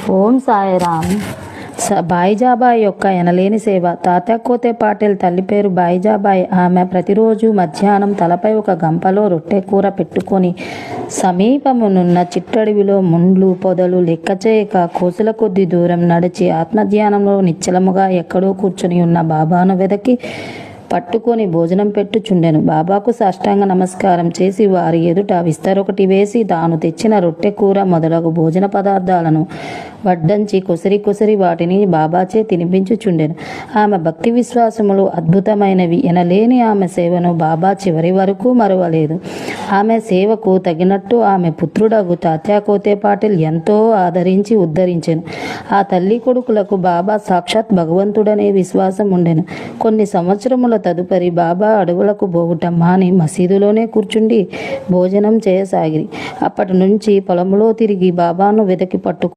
ఓం సాయిరామ్. బాయిజాబాయి యొక్క ఎనలేని సేవ. తాత్యాకోతే పాటిల్ తల్లి పేరు బాయిజాబాయి. ఆమె ప్రతిరోజు మధ్యాహ్నం తలపై ఒక గంపలో రొట్టె కూర పెట్టుకొని సమీపమునున్న చిట్టడవిలో ముండ్లు పొదలు లెక్కచేయక కోసుల కొద్ది దూరం నడిచి ఆత్మధ్యానంలో నిశ్చలముగా ఎక్కడో కూర్చుని ఉన్న బాబాను వెదకి పట్టుకొని భోజనం పెట్టుచుండెను. బాబాకు సాష్టాంగ నమస్కారం చేసి వారి ఎదుట విస్తరొకటి వేసి తాను తెచ్చిన రొట్టె కూర మొదలగు భోజన పదార్థాలను వడ్డంచి కొసరి వాటిని బాబాచే తినిపించుచుండెను. ఆమె భక్తి విశ్వాసములు అద్భుతమైనవి. ఎనలేని ఆమె సేవను బాబా చివరి వరకు మరువలేదు. ఆమె సేవకు తగినట్టు ఆమె పుత్రుడగు తాత్యాకోతే పాటిల్ ఎంతో ఆదరించి ఉద్ధరించెను. ఆ తల్లి కొడుకులకు బాబా సాక్షాత్ భగవంతుడనే విశ్వాసం ఉండెను. కొన్ని సంవత్సరముల తదుపరి బాబా అడవులకు పోవుటం మాని మసీదులోనే కూర్చుండి భోజనం చేయసాగిరి. అప్పటి నుంచి పొలంలో తిరిగి బాబాను వెదకి పట్టు